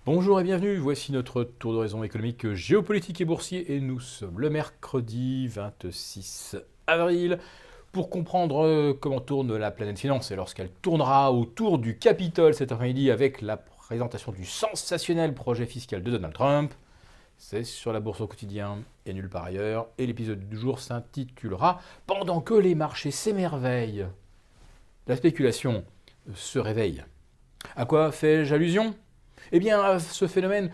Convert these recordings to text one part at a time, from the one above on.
Bonjour et bienvenue, voici notre tour d'horizon économique, géopolitique et boursier et nous sommes le mercredi 26 avril pour comprendre comment tourne la planète finance et lorsqu'elle tournera autour du Capitole cet après-midi avec la présentation du sensationnel projet fiscal de Donald Trump. C'est sur la bourse au quotidien et nulle part ailleurs et l'épisode du jour s'intitulera Pendant que les marchés s'émerveillent, la spéculation se réveille. À quoi fais-je allusion? Eh bien, à ce phénomène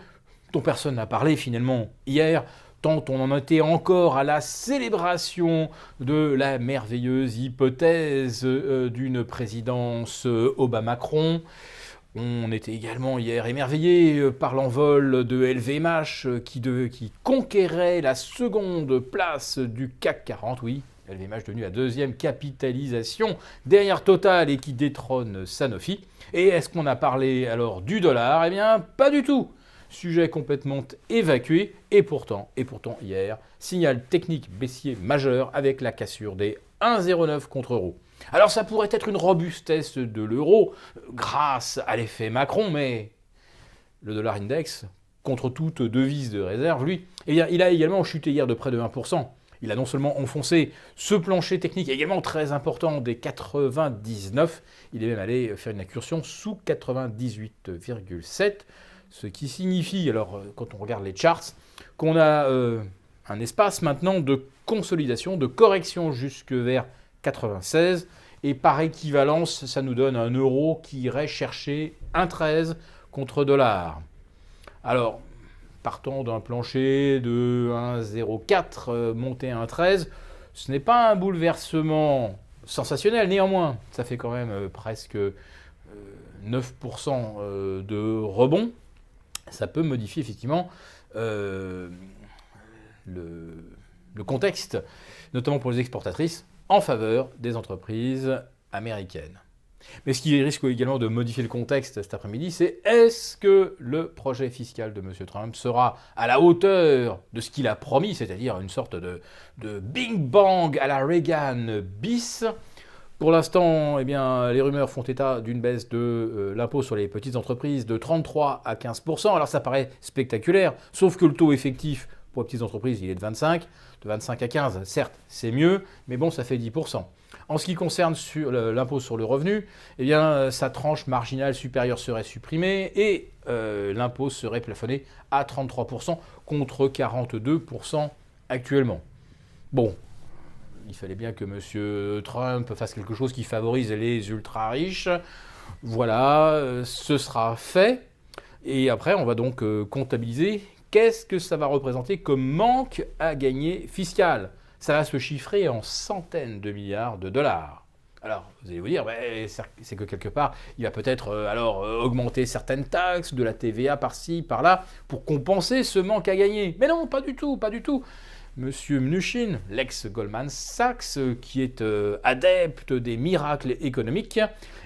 dont personne n'a parlé finalement hier, tant on en était encore à la célébration de la merveilleuse hypothèse d'une présidence Obama-Macron. On était également hier émerveillé par l'envol de LVMH qui conquérait la seconde place du CAC 40, oui. LVMH devenu la deuxième capitalisation derrière Total et qui détrône Sanofi. Et est-ce qu'on a parlé alors du dollar? Eh bien, pas du tout. Sujet complètement évacué et pourtant hier, signal technique baissier majeur avec la cassure des 1,09 contre euro. Alors ça pourrait être une robustesse de l'euro grâce à l'effet Macron, mais le dollar index, contre toute devise de réserve, lui, eh bien, il a également chuté hier de près de 1%. Il a non seulement enfoncé ce plancher technique également très important des 99, il est même allé faire une incursion sous 98,7, ce qui signifie, alors quand on regarde les charts, qu'on a un espace maintenant de consolidation, de correction jusque vers 96, et par équivalence, ça nous donne un euro qui irait chercher 1,13 contre dollar. Alors, partant d'un plancher de 1,04 monté à 1,13, ce n'est pas un bouleversement sensationnel, néanmoins. Ça fait quand même presque 9% de rebond. Ça peut modifier effectivement le contexte, notamment pour les exportatrices, en faveur des entreprises américaines. Mais ce qui risque également de modifier le contexte cet après-midi, c'est est-ce que le projet fiscal de M. Trump sera à la hauteur de ce qu'il a promis, c'est-à-dire une sorte de Big Bang à la Reagan bis. Pour l'instant, eh bien, les rumeurs font état d'une baisse de l'impôt sur les petites entreprises de 33 à 15%. Alors ça paraît spectaculaire, sauf que le taux effectif pour les petites entreprises, il est de 25 à 15. Certes, c'est mieux, mais bon, ça fait 10%. En ce qui concerne l'impôt sur le revenu, eh bien, sa tranche marginale supérieure serait supprimée et l'impôt serait plafonné à 33% contre 42% actuellement. Bon, il fallait bien que M. Trump fasse quelque chose qui favorise les ultra-riches. Voilà, ce sera fait. Et après, on va donc comptabiliser qu'est-ce que ça va représenter comme manque à gagner fiscal. Ça va se chiffrer en centaines de milliards de dollars. Alors, vous allez vous dire, c'est que quelque part, il va peut-être augmenter certaines taxes, de la TVA par-ci, par-là, pour compenser ce manque à gagner. Mais non, pas du tout, pas du tout. Monsieur Mnuchin, l'ex-Goldman Sachs, qui est adepte des miracles économiques,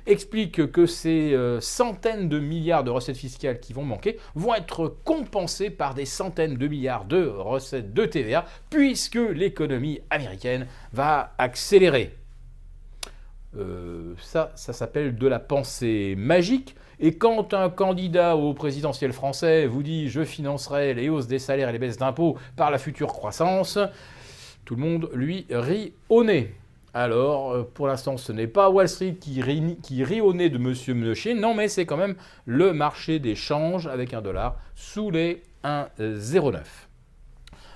explique que ces centaines de milliards de recettes fiscales qui vont manquer vont être compensées par des centaines de milliards de recettes de TVA, puisque l'économie américaine va accélérer. Ça s'appelle de la pensée magique. Et quand un candidat au présidentiel français vous dit « je financerai les hausses des salaires et les baisses d'impôts par la future croissance », tout le monde lui rit au nez. Alors, pour l'instant, ce n'est pas Wall Street qui rit au nez de M. Mnuchin, non, mais c'est quand même le marché des changes avec un dollar sous les 1,09.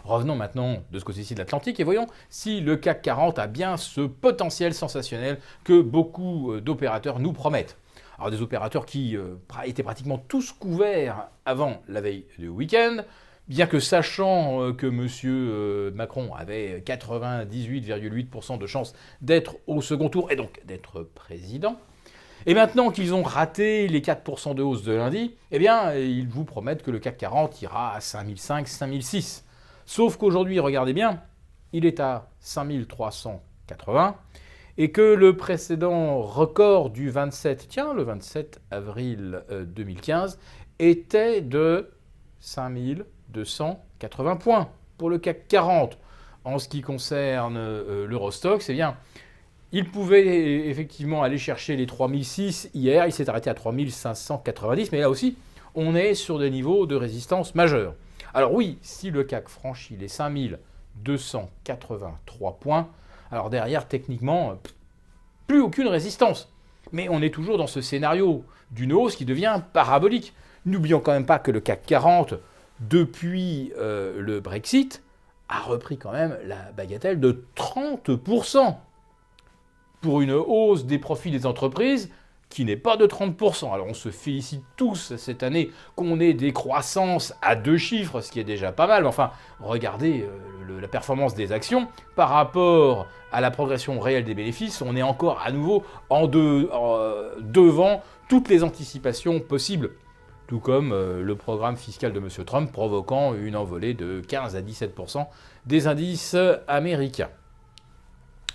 Revenons maintenant de ce côté-ci de l'Atlantique et voyons si le CAC 40 a bien ce potentiel sensationnel que beaucoup d'opérateurs nous promettent. Alors des opérateurs qui étaient pratiquement tous couverts avant la veille du week-end, bien que sachant que M. Macron avait 98,8% de chances d'être au second tour et donc d'être président. Et maintenant qu'ils ont raté les 4% de hausse de lundi, eh bien, ils vous promettent que le CAC 40 ira à 5005, 5006. Sauf qu'aujourd'hui, regardez bien, il est à 5380 et que le précédent record du 27 avril 2015 était de 5280 points pour le CAC 40. En ce qui concerne l'Eurostoxx, eh bien, il pouvait effectivement aller chercher les 3006 hier, il s'est arrêté à 3590, mais là aussi, on est sur des niveaux de résistance majeurs. Alors oui, si le CAC franchit les 5283 points, alors derrière, techniquement, plus aucune résistance. Mais on est toujours dans ce scénario d'une hausse qui devient parabolique. N'oublions quand même pas que le CAC 40, depuis le Brexit, a repris quand même la bagatelle de 30%. Pour une hausse des profits des entreprises qui n'est pas de 30%. Alors on se félicite tous cette année qu'on ait des croissances à 2 chiffres, ce qui est déjà pas mal. Enfin, regardez la performance des actions par rapport à la progression réelle des bénéfices. On est encore à nouveau devant toutes les anticipations possibles. Tout comme le programme fiscal de M. Trump provoquant une envolée de 15 à 17% des indices américains.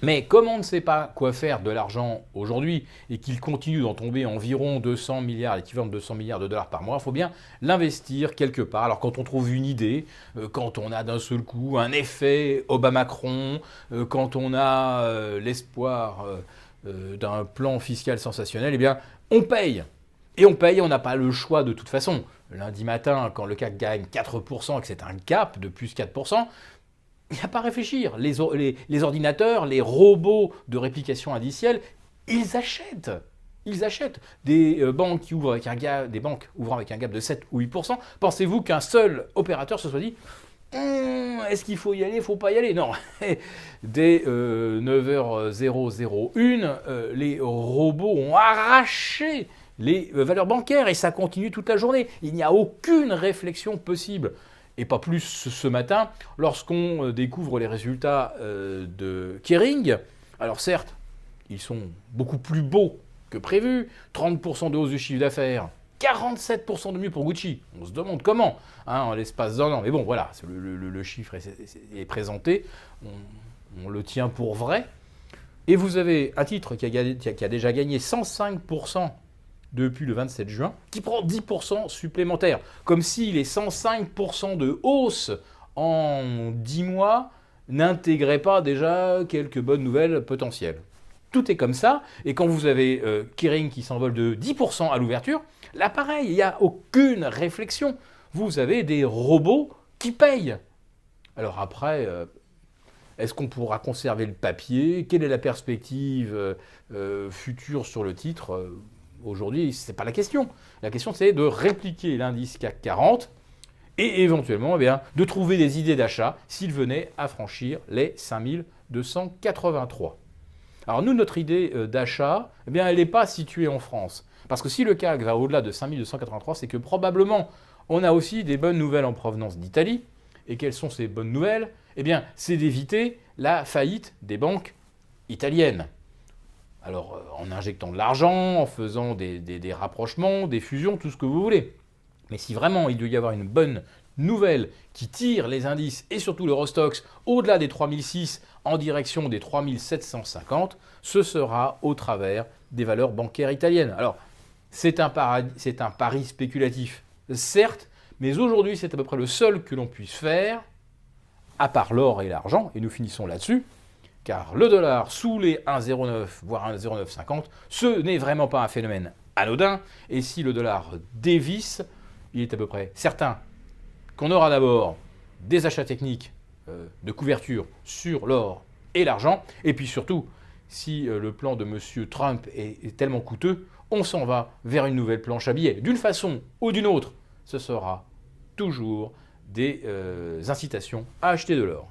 Mais comme on ne sait pas quoi faire de l'argent aujourd'hui et qu'il continue d'en tomber environ 200 milliards, l'équivalent de 200 milliards de dollars par mois, il faut bien l'investir quelque part. Alors quand on trouve une idée, quand on a d'un seul coup un effet Obama-Macron, quand on a l'espoir d'un plan fiscal sensationnel, eh bien on paye. Et on paye, on n'a pas le choix de toute façon. Lundi matin, quand le CAC gagne 4% et que c'est un cap de plus 4%, il n'y a pas à réfléchir. Les ordinateurs, les robots de réplication indicielle, ils achètent. Ils achètent. Des banques qui ouvrent avec un gap, des banques ouvrant avec un gap de 7 ou 8%. Pensez-vous qu'un seul opérateur se soit dit est-ce qu'il faut y aller, il ne faut pas y aller? Non. Dès 9h001, les robots ont arraché les valeurs bancaires et ça continue toute la journée. Il n'y a aucune réflexion possible. Et pas plus ce matin, lorsqu'on découvre les résultats de Kering. Alors certes, ils sont beaucoup plus beaux que prévu, 30% de hausse du chiffre d'affaires, 47% de mieux pour Gucci. On se demande comment, en l'espace d'un an. Mais bon, voilà, le chiffre est présenté, on le tient pour vrai. Et vous avez un titre qui a déjà gagné 105% depuis le 27 juin, qui prend 10% supplémentaire. Comme si les 105% de hausse en 10 mois n'intégraient pas déjà quelques bonnes nouvelles potentielles. Tout est comme ça, et quand vous avez Kering qui s'envole de 10% à l'ouverture, là pareil, il n'y a aucune réflexion. Vous avez des robots qui payent. Alors après, est-ce qu'on pourra conserver le papier? Quelle est la perspective future sur le titre? Aujourd'hui, ce n'est pas la question. La question, c'est de répliquer l'indice CAC 40 et éventuellement de trouver des idées d'achat s'il venait à franchir les 5283. Alors nous, notre idée d'achat, elle n'est pas située en France. Parce que si le CAC va au-delà de 5283, c'est que probablement on a aussi des bonnes nouvelles en provenance d'Italie. Et quelles sont ces bonnes nouvelles? C'est d'éviter la faillite des banques italiennes. Alors, en injectant de l'argent, en faisant des rapprochements, des fusions, tout ce que vous voulez. Mais si vraiment il doit y avoir une bonne nouvelle qui tire les indices et surtout l'Eurostoxx au-delà des 3006 en direction des 3750, ce sera au travers des valeurs bancaires italiennes. Alors, c'est un pari spéculatif, certes, mais aujourd'hui c'est à peu près le seul que l'on puisse faire, à part l'or et l'argent, et nous finissons là-dessus. Car le dollar sous les 1,09 voire 1,0950, ce n'est vraiment pas un phénomène anodin. Et si le dollar dévisse, il est à peu près certain qu'on aura d'abord des achats techniques de couverture sur l'or et l'argent. Et puis surtout, si le plan de M. Trump est tellement coûteux, on s'en va vers une nouvelle planche à billets. D'une façon ou d'une autre, ce sera toujours des incitations à acheter de l'or.